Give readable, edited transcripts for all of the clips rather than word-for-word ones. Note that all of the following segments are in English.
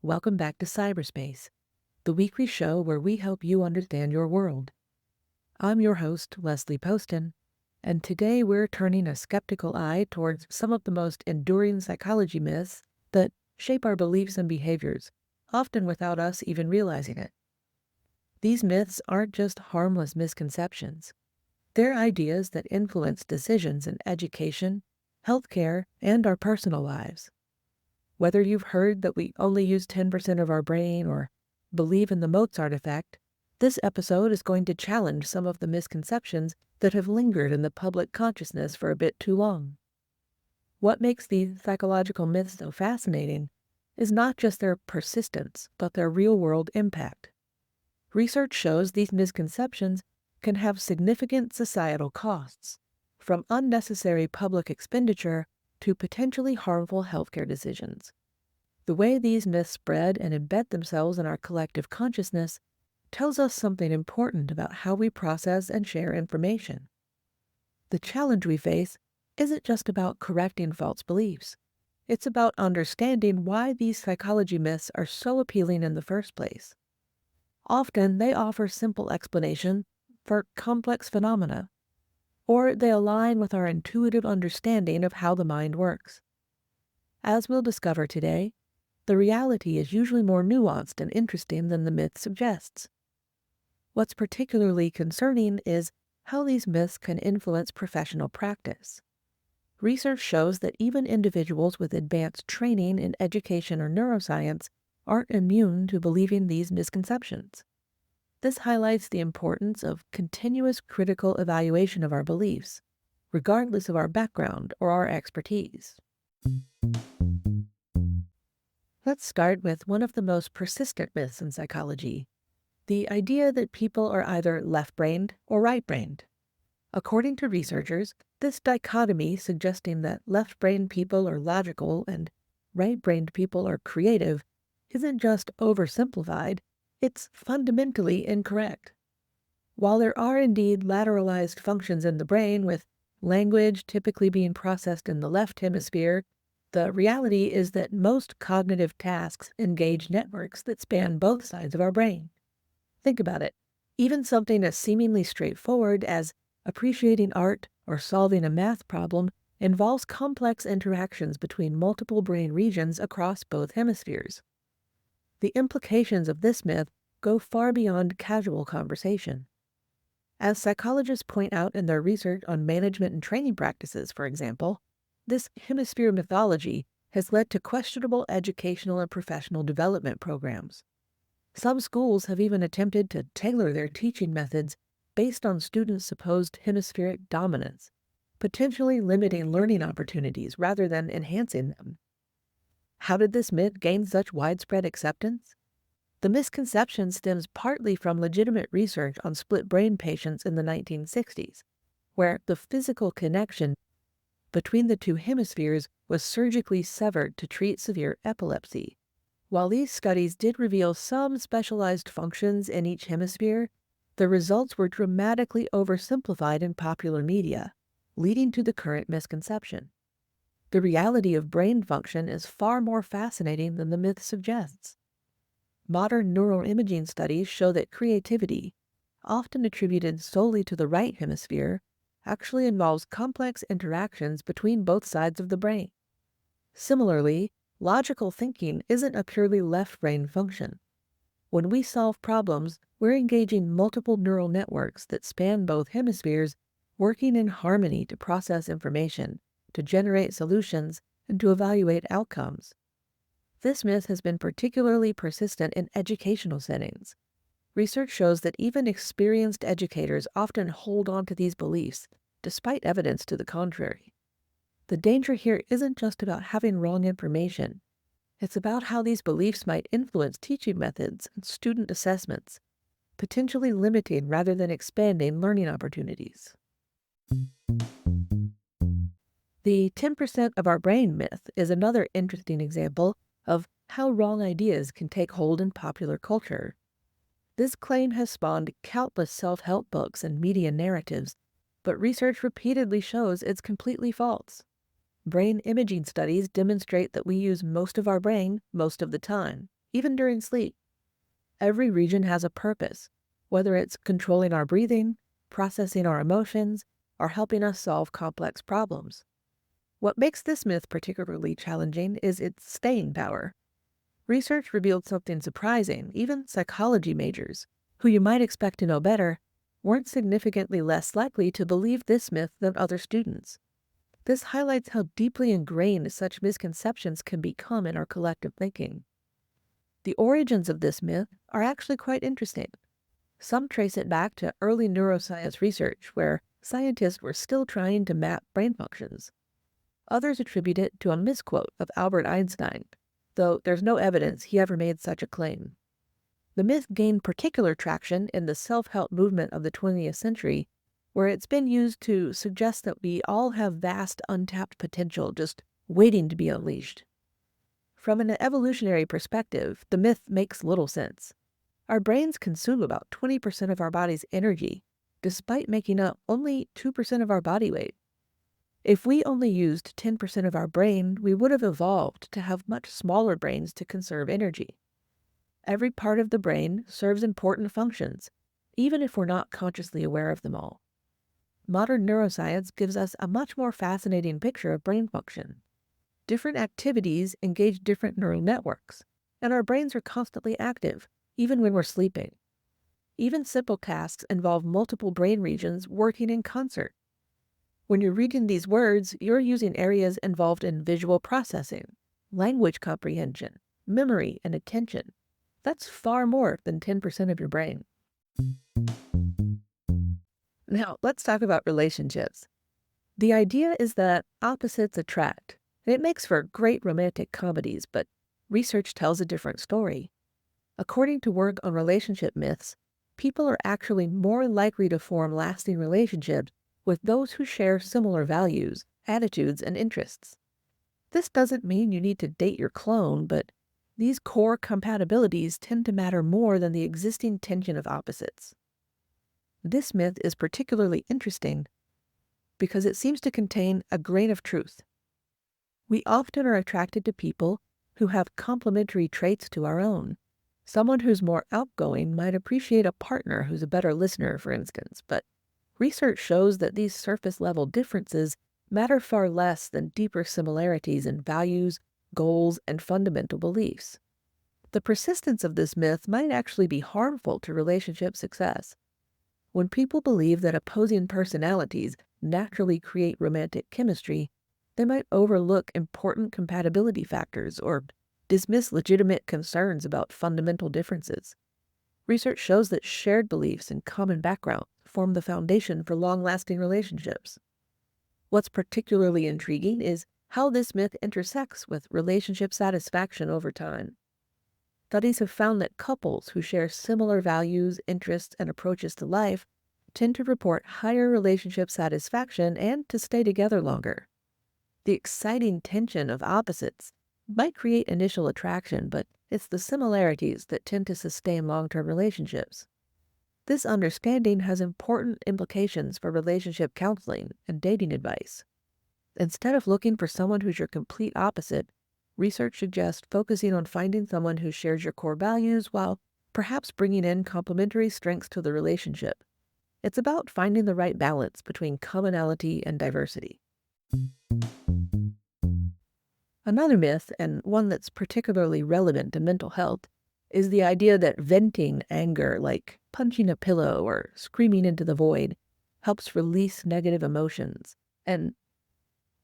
Welcome back to Cyberspace, the weekly show where we help you understand your world. I'm your host, Leslie Poston, and today we're turning a skeptical eye towards some of the most enduring psychology myths that shape our beliefs and behaviors, often without us even realizing it. These myths aren't just harmless misconceptions. They're ideas that influence decisions in education, healthcare, and our personal lives. Whether you've heard that we only use 10% of our brain or believe in the Mozart effect, this episode is going to challenge some of the misconceptions that have lingered in the public consciousness for a bit too long. What makes these psychological myths so fascinating is not just their persistence, but their real-world impact. Research shows these misconceptions can have significant societal costs, from unnecessary public expenditure to potentially harmful healthcare decisions. The way these myths spread and embed themselves in our collective consciousness tells us something important about how we process and share information. The challenge we face isn't just about correcting false beliefs. It's about understanding why these psychology myths are so appealing in the first place. Often they offer simple explanation for complex phenomena, or they align with our intuitive understanding of how the mind works. As we'll discover today, the reality is usually more nuanced and interesting than the myth suggests. What's particularly concerning is how these myths can influence professional practice. Research shows that even individuals with advanced training in education or neuroscience aren't immune to believing these misconceptions. This highlights the importance of continuous critical evaluation of our beliefs, regardless of our background or our expertise. Let's start with one of the most persistent myths in psychology, the idea that people are either left-brained or right-brained. According to researchers, this dichotomy suggesting that left-brained people are logical and right-brained people are creative isn't just oversimplified, it's fundamentally incorrect. While there are indeed lateralized functions in the brain, with language typically being processed in the left hemisphere, the reality is that most cognitive tasks engage networks that span both sides of our brain. Think about it. Even something as seemingly straightforward as appreciating art or solving a math problem involves complex interactions between multiple brain regions across both hemispheres. The implications of this myth go far beyond casual conversation. As psychologists point out in their research on management and training practices, for example, this hemisphere mythology has led to questionable educational and professional development programs. Some schools have even attempted to tailor their teaching methods based on students' supposed hemispheric dominance, potentially limiting learning opportunities rather than enhancing them. How did this myth gain such widespread acceptance? The misconception stems partly from legitimate research on split brain patients in the 1960s, where the physical connection between the two hemispheres was surgically severed to treat severe epilepsy. While these studies did reveal some specialized functions in each hemisphere, the results were dramatically oversimplified in popular media, leading to the current misconception. The reality of brain function is far more fascinating than the myth suggests. Modern neuroimaging studies show that creativity, often attributed solely to the right hemisphere, actually involves complex interactions between both sides of the brain. Similarly, logical thinking isn't a purely left brain function. When we solve problems, we're engaging multiple neural networks that span both hemispheres, working in harmony to process information, to generate solutions, and to evaluate outcomes. This myth has been particularly persistent in educational settings. Research shows that even experienced educators often hold on to these beliefs, despite evidence to the contrary. The danger here isn't just about having wrong information. It's about how these beliefs might influence teaching methods and student assessments, potentially limiting rather than expanding learning opportunities. The 10% of our brain myth is another interesting example of how wrong ideas can take hold in popular culture. This claim has spawned countless self-help books and media narratives, but research repeatedly shows it's completely false. Brain imaging studies demonstrate that we use most of our brain most of the time, even during sleep. Every region has a purpose, whether it's controlling our breathing, processing our emotions, or helping us solve complex problems. What makes this myth particularly challenging is its staying power. Research revealed something surprising. Even psychology majors, who you might expect to know better, weren't significantly less likely to believe this myth than other students. This highlights how deeply ingrained such misconceptions can become in our collective thinking. The origins of this myth are actually quite interesting. Some trace it back to early neuroscience research, where scientists were still trying to map brain functions. Others attribute it to a misquote of Albert Einstein, though there's no evidence he ever made such a claim. The myth gained particular traction in the self-help movement of the 20th century, where it's been used to suggest that we all have vast untapped potential just waiting to be unleashed. From an evolutionary perspective, the myth makes little sense. Our brains consume about 20% of our body's energy, despite making up only 2% of our body weight. If we only used 10% of our brain, we would have evolved to have much smaller brains to conserve energy. Every part of the brain serves important functions, even if we're not consciously aware of them all. Modern neuroscience gives us a much more fascinating picture of brain function. Different activities engage different neural networks, and our brains are constantly active, even when we're sleeping. Even simple tasks involve multiple brain regions working in concert. When you're reading these words, you're using areas involved in visual processing, language comprehension, memory, and attention. That's far more than 10% of your brain. Now, let's talk about relationships. The idea is that opposites attract. It makes for great romantic comedies, but research tells a different story. According to work on relationship myths, people are actually more likely to form lasting relationships with those who share similar values, attitudes, and interests. This doesn't mean you need to date your clone, but these core compatibilities tend to matter more than the existing tension of opposites. This myth is particularly interesting because it seems to contain a grain of truth. We often are attracted to people who have complementary traits to our own. Someone who's more outgoing might appreciate a partner who's a better listener, for instance, but research shows that these surface-level differences matter far less than deeper similarities in values, goals, and fundamental beliefs. The persistence of this myth might actually be harmful to relationship success. When people believe that opposing personalities naturally create romantic chemistry, they might overlook important compatibility factors or dismiss legitimate concerns about fundamental differences. Research shows that shared beliefs and common backgrounds form the foundation for long-lasting relationships. What's particularly intriguing is how this myth intersects with relationship satisfaction over time. Studies have found that couples who share similar values, interests, and approaches to life tend to report higher relationship satisfaction and to stay together longer. The exciting tension of opposites might create initial attraction, but it's the similarities that tend to sustain long-term relationships. This understanding has important implications for relationship counseling and dating advice. Instead of looking for someone who's your complete opposite, research suggests focusing on finding someone who shares your core values while perhaps bringing in complementary strengths to the relationship. It's about finding the right balance between commonality and diversity. Another myth, and one that's particularly relevant to mental health, is the idea that venting anger, like punching a pillow or screaming into the void, helps release negative emotions. And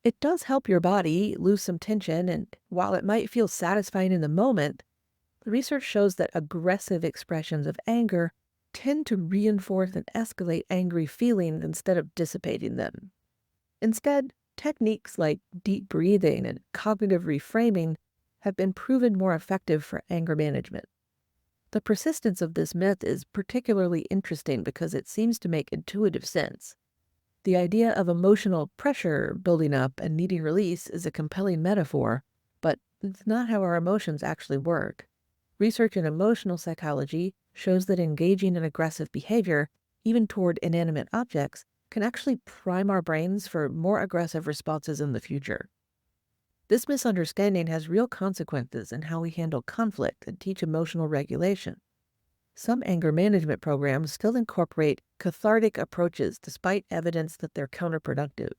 it does help your body lose some tension, and while it might feel satisfying in the moment, the research shows that aggressive expressions of anger tend to reinforce and escalate angry feelings instead of dissipating them. Instead, techniques like deep breathing and cognitive reframing have been proven more effective for anger management. The persistence of this myth is particularly interesting because it seems to make intuitive sense. The idea of emotional pressure building up and needing release is a compelling metaphor, but it's not how our emotions actually work. Research in emotional psychology shows that engaging in aggressive behavior, even toward inanimate objects, can actually prime our brains for more aggressive responses in the future. This misunderstanding has real consequences in how we handle conflict and teach emotional regulation. Some anger management programs still incorporate cathartic approaches despite evidence that they're counterproductive.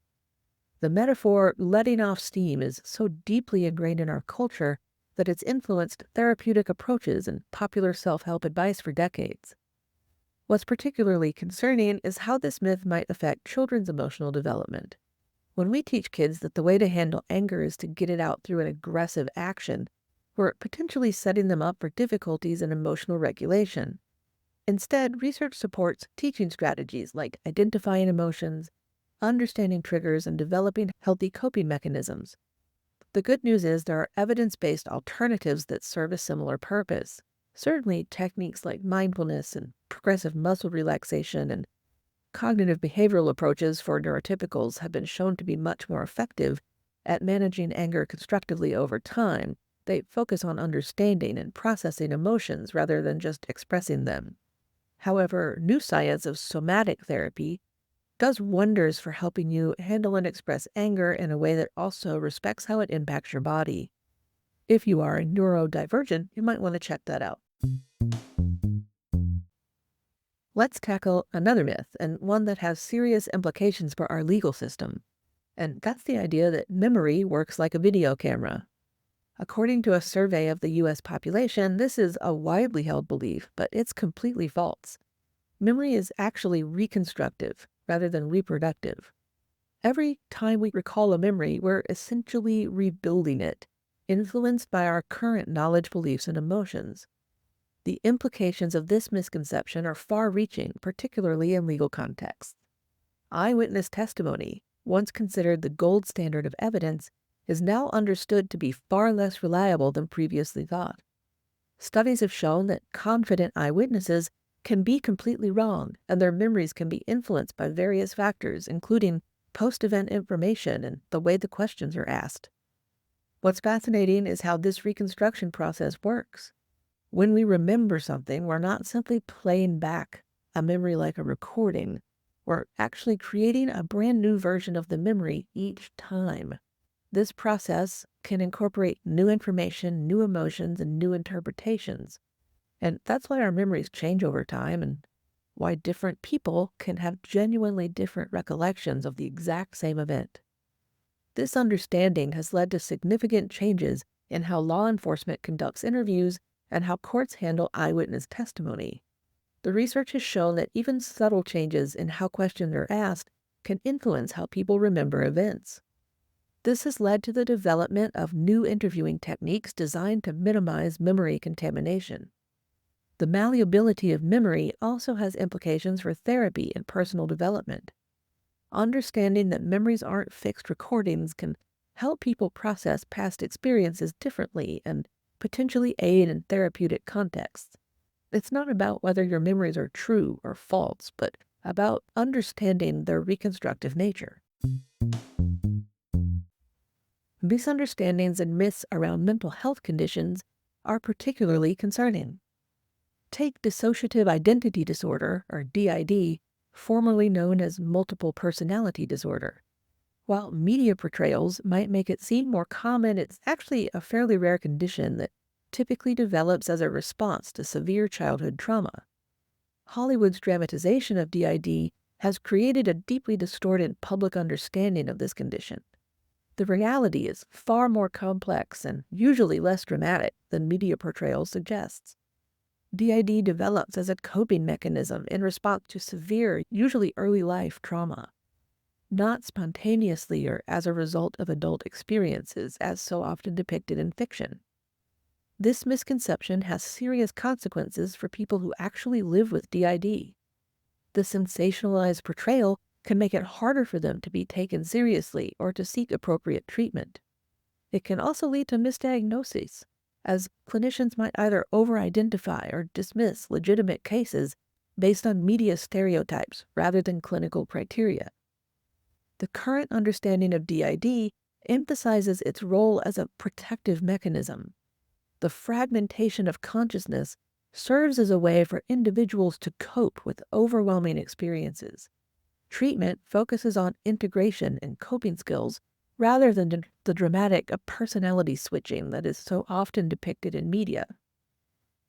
The metaphor letting off steam is so deeply ingrained in our culture that it's influenced therapeutic approaches and popular self-help advice for decades. What's particularly concerning is how this myth might affect children's emotional development. When we teach kids that the way to handle anger is to get it out through an aggressive action, we're potentially setting them up for difficulties in emotional regulation. Instead, research supports teaching strategies like identifying emotions, understanding triggers, and developing healthy coping mechanisms. The good news is there are evidence-based alternatives that serve a similar purpose. Certainly, techniques like mindfulness and progressive muscle relaxation and cognitive behavioral approaches for neurotypicals have been shown to be much more effective at managing anger constructively over time. They focus on understanding and processing emotions rather than just expressing them. However, new science of somatic therapy does wonders for helping you handle and express anger in a way that also respects how it impacts your body. If you are neurodivergent, you might want to check that out. Let's tackle another myth, and one that has serious implications for our legal system. And that's the idea that memory works like a video camera. According to a survey of the U.S. population, this is a widely held belief, but it's completely false. Memory is actually reconstructive rather than reproductive. Every time we recall a memory, we're essentially rebuilding it, influenced by our current knowledge, beliefs, and emotions. The implications of this misconception are far-reaching, particularly in legal contexts. Eyewitness testimony, once considered the gold standard of evidence, is now understood to be far less reliable than previously thought. Studies have shown that confident eyewitnesses can be completely wrong, and their memories can be influenced by various factors, including post-event information and the way the questions are asked. What's fascinating is how this reconstruction process works. When we remember something, we're not simply playing back a memory like a recording. We're actually creating a brand new version of the memory each time. This process can incorporate new information, new emotions, and new interpretations. And that's why our memories change over time and why different people can have genuinely different recollections of the exact same event. This understanding has led to significant changes in how law enforcement conducts interviews and how courts handle eyewitness testimony. The research has shown that even subtle changes in how questions are asked can influence how people remember events. This has led to the development of new interviewing techniques designed to minimize memory contamination. The malleability of memory also has implications for therapy and personal development. Understanding that memories aren't fixed recordings can help people process past experiences differently and potentially aid in therapeutic contexts. It's not about whether your memories are true or false, but about understanding their reconstructive nature. Misunderstandings and myths around mental health conditions are particularly concerning. Take dissociative identity disorder, or DID, formerly known as multiple personality disorder. While media portrayals might make it seem more common, it's actually a fairly rare condition that typically develops as a response to severe childhood trauma. Hollywood's dramatization of DID has created a deeply distorted public understanding of this condition. The reality is far more complex and usually less dramatic than media portrayal suggests. DID develops as a coping mechanism in response to severe, usually early life trauma, not spontaneously or as a result of adult experiences, as so often depicted in fiction. This misconception has serious consequences for people who actually live with DID. The sensationalized portrayal can make it harder for them to be taken seriously or to seek appropriate treatment. It can also lead to misdiagnoses, as clinicians might either over-identify or dismiss legitimate cases based on media stereotypes rather than clinical criteria. The current understanding of DID emphasizes its role as a protective mechanism. The fragmentation of consciousness serves as a way for individuals to cope with overwhelming experiences. Treatment focuses on integration and coping skills rather than the dramatic personality switching that is so often depicted in media.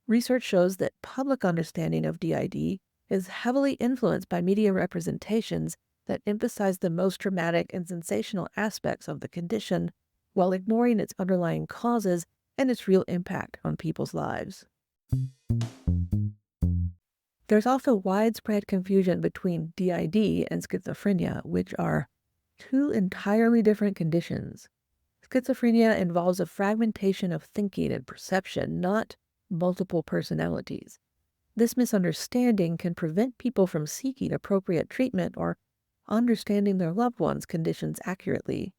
Research shows that public understanding of DID is heavily influenced by media representations that emphasize the most dramatic and sensational aspects of the condition while ignoring its underlying causes and its real impact on people's lives. There's also widespread confusion between DID and schizophrenia, which are two entirely different conditions. Schizophrenia involves a fragmentation of thinking and perception, not multiple personalities. This misunderstanding can prevent people from seeking appropriate treatment or understanding their loved ones' conditions accurately.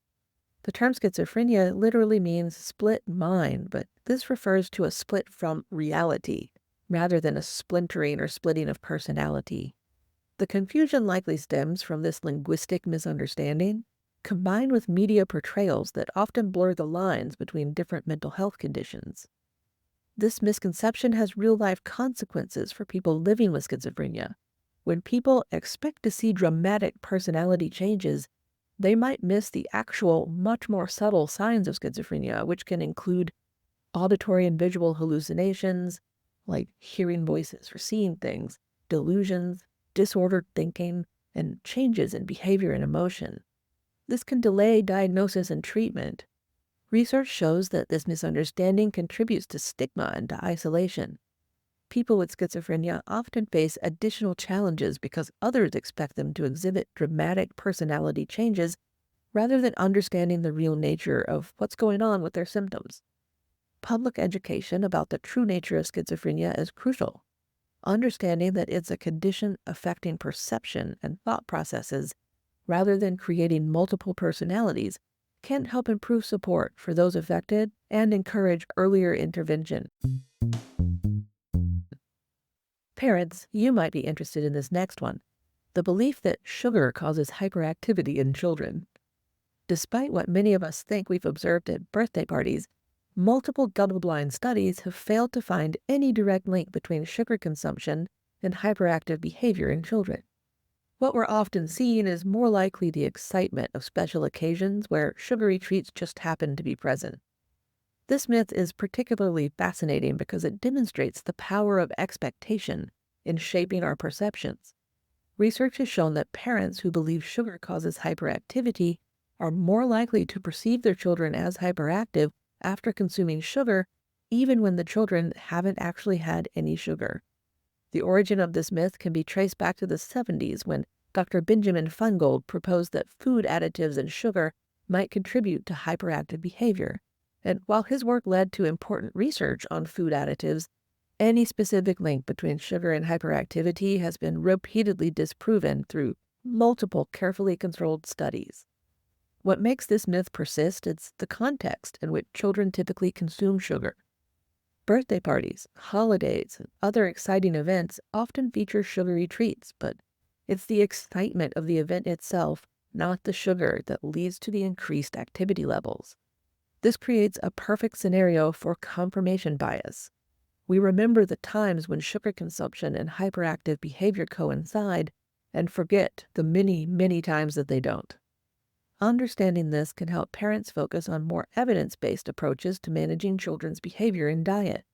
The term schizophrenia literally means split mind, but this refers to a split from reality, rather than a splintering or splitting of personality. The confusion likely stems from this linguistic misunderstanding, combined with media portrayals that often blur the lines between different mental health conditions. This misconception has real-life consequences for people living with schizophrenia. When people expect to see dramatic personality changes, they might miss the actual, much more subtle signs of schizophrenia, which can include auditory and visual hallucinations, like hearing voices or seeing things, delusions, disordered thinking, and changes in behavior and emotion. This can delay diagnosis and treatment. Research shows that this misunderstanding contributes to stigma and to isolation. People with schizophrenia often face additional challenges because others expect them to exhibit dramatic personality changes rather than understanding the real nature of what's going on with their symptoms. Public education about the true nature of schizophrenia is crucial. Understanding that it's a condition affecting perception and thought processes rather than creating multiple personalities can help improve support for those affected and encourage earlier intervention. Parents, you might be interested in this next one: the belief that sugar causes hyperactivity in children. Despite what many of us think we've observed at birthday parties, multiple double-blind studies have failed to find any direct link between sugar consumption and hyperactive behavior in children. What we're often seeing is more likely the excitement of special occasions where sugary treats just happen to be present. This myth is particularly fascinating because it demonstrates the power of expectation in shaping our perceptions. Research has shown that parents who believe sugar causes hyperactivity are more likely to perceive their children as hyperactive after consuming sugar, even when the children haven't actually had any sugar. The origin of this myth can be traced back to the 70s when Dr. Benjamin Fungold proposed that food additives and sugar might contribute to hyperactive behavior. And while his work led to important research on food additives, any specific link between sugar and hyperactivity has been repeatedly disproven through multiple carefully controlled studies. What makes this myth persist is the context in which children typically consume sugar. Birthday parties, holidays, and other exciting events often feature sugary treats, but it's the excitement of the event itself, not the sugar, that leads to the increased activity levels. This creates a perfect scenario for confirmation bias. We remember the times when sugar consumption and hyperactive behavior coincide and forget the many, many times that they don't. Understanding this can help parents focus on more evidence-based approaches to managing children's behavior and diet.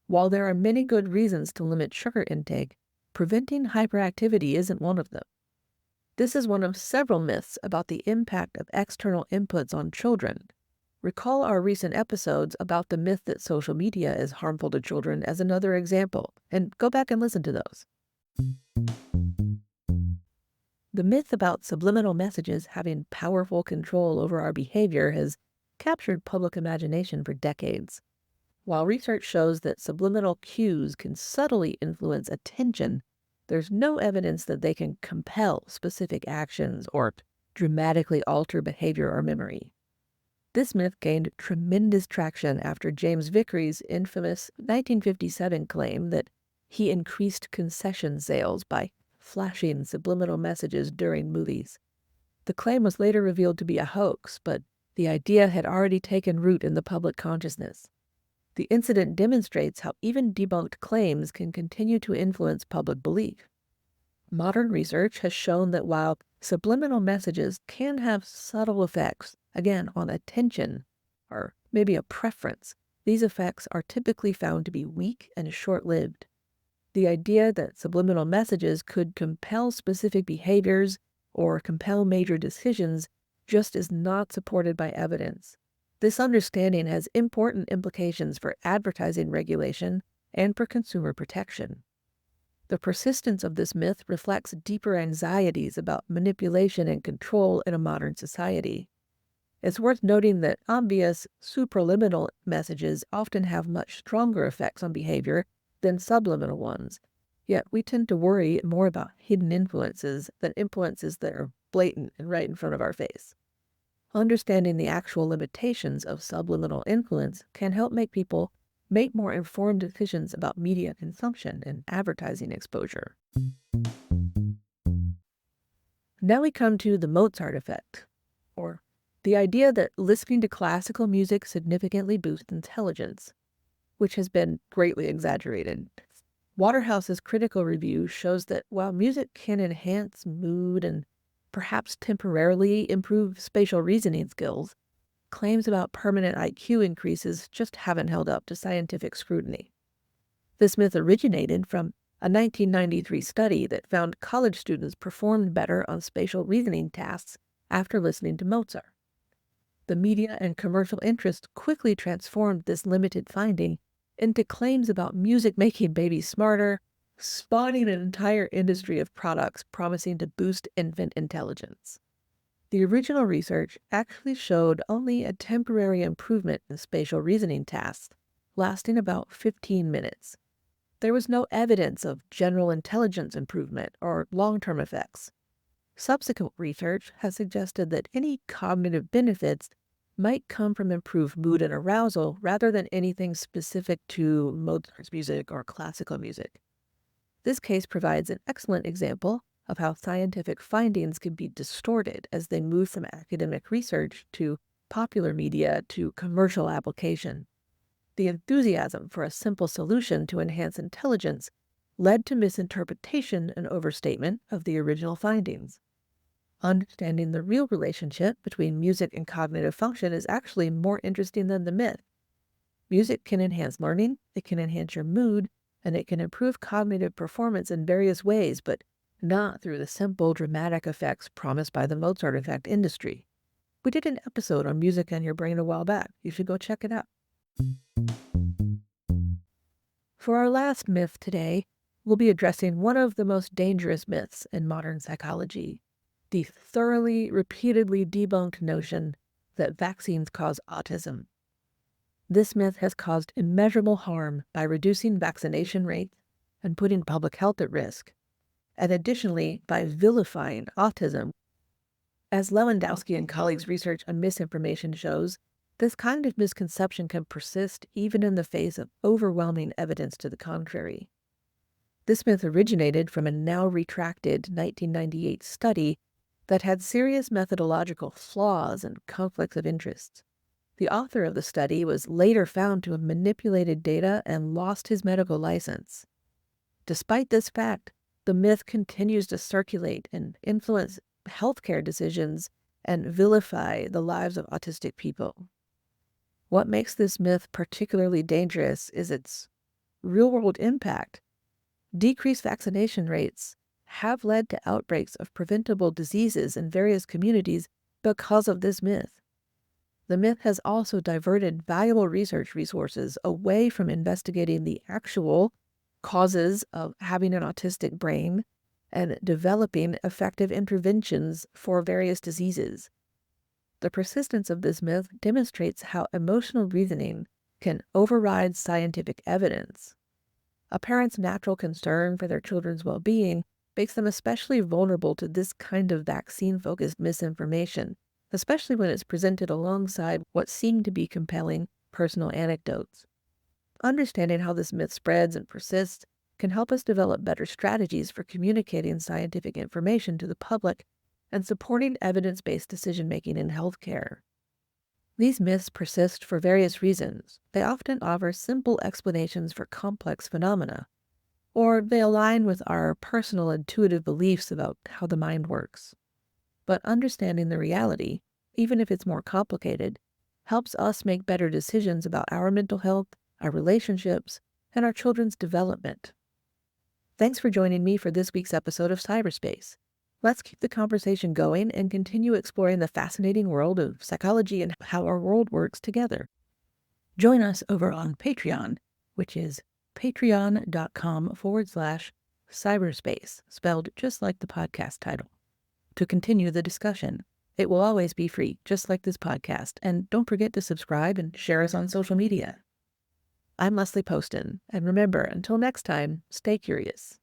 While there are many good reasons to limit sugar intake, preventing hyperactivity isn't one of them. This is one of several myths about the impact of external inputs on children. Recall our recent episodes about the myth that social media is harmful to children as another example, and go back and listen to those. The myth about subliminal messages having powerful control over our behavior has captured public imagination for decades. While research shows that subliminal cues can subtly influence attention, there's no evidence that they can compel specific actions or dramatically alter behavior or memory. This myth gained tremendous traction after James Vickery's infamous 1957 claim that he increased concession sales by flashing subliminal messages during movies. The claim was later revealed to be a hoax, but the idea had already taken root in the public consciousness. The incident demonstrates how even debunked claims can continue to influence public belief. Modern research has shown that while subliminal messages can have subtle effects, again, on attention, or maybe a preference, these effects are typically found to be weak and short-lived. The idea that subliminal messages could compel specific behaviors or compel major decisions just is not supported by evidence. This understanding has important implications for advertising regulation and for consumer protection. The persistence of this myth reflects deeper anxieties about manipulation and control in a modern society. It's worth noting that obvious supraliminal messages often have much stronger effects on behavior than subliminal ones, yet we tend to worry more about hidden influences than influences that are blatant and right in front of our face. Understanding the actual limitations of subliminal influence can help make people make more informed decisions about media consumption and advertising exposure. Now we come to the Mozart effect, or the idea that listening to classical music significantly boosts intelligence, which has been greatly exaggerated. Waterhouse's critical review shows that while music can enhance mood and perhaps temporarily improve spatial reasoning skills, claims about permanent IQ increases just haven't held up to scientific scrutiny. This myth originated from a 1993 study that found college students performed better on spatial reasoning tasks after listening to Mozart. The media and commercial interest quickly transformed this limited finding into claims about music making babies smarter, spawning an entire industry of products promising to boost infant intelligence. The original research actually showed only a temporary improvement in spatial reasoning tasks, lasting about 15 minutes. There was no evidence of general intelligence improvement or long-term effects. Subsequent research has suggested that any cognitive benefits might come from improved mood and arousal rather than anything specific to Mozart's music or classical music. This case provides an excellent example of how scientific findings can be distorted as they move from academic research to popular media to commercial application. The enthusiasm for a simple solution to enhance intelligence led to misinterpretation and overstatement of the original findings. Understanding the real relationship between music and cognitive function is actually more interesting than the myth. Music can enhance learning, it can enhance your mood, and it can improve cognitive performance in various ways, but not through the simple dramatic effects promised by the Mozart effect industry. We did an episode on music and your brain a while back. You should go check it out. For our last myth today, we'll be addressing one of the most dangerous myths in modern psychology, the thoroughly, repeatedly debunked notion that vaccines cause autism. This myth has caused immeasurable harm by reducing vaccination rates and putting public health at risk, and additionally by vilifying autism. As Lewandowski and colleagues' research on misinformation shows, this kind of misconception can persist even in the face of overwhelming evidence to the contrary. This myth originated from a now retracted 1998 study that had serious methodological flaws and conflicts of interest. The author of the study was later found to have manipulated data and lost his medical license. Despite this fact, the myth continues to circulate and influence healthcare decisions and vilify the lives of autistic people. What makes this myth particularly dangerous is its real-world impact. Decreased vaccination rates have led to outbreaks of preventable diseases in various communities because of this myth. The myth has also diverted valuable research resources away from investigating the actual causes of having an autistic brain and developing effective interventions for various diseases. The persistence of this myth demonstrates how emotional reasoning can override scientific evidence. A parent's natural concern for their children's well-being makes them especially vulnerable to this kind of vaccine-focused misinformation, especially when it's presented alongside what seem to be compelling personal anecdotes. Understanding how this myth spreads and persists can help us develop better strategies for communicating scientific information to the public and supporting evidence-based decision-making in healthcare. These myths persist for various reasons. They often offer simple explanations for complex phenomena, or they align with our personal intuitive beliefs about how the mind works. But understanding the reality, even if it's more complicated, helps us make better decisions about our mental health, our relationships, and our children's development. Thanks for joining me for this week's episode of Cyberspace. Let's keep the conversation going and continue exploring the fascinating world of psychology and how our world works together. Join us over on Patreon, which is patreon.com/cyberspace, spelled just like the podcast title, to continue the discussion. It will always be free, just like this podcast, and don't forget to subscribe and share us on social media. I'm Leslie Poston, and remember, until next time, stay curious.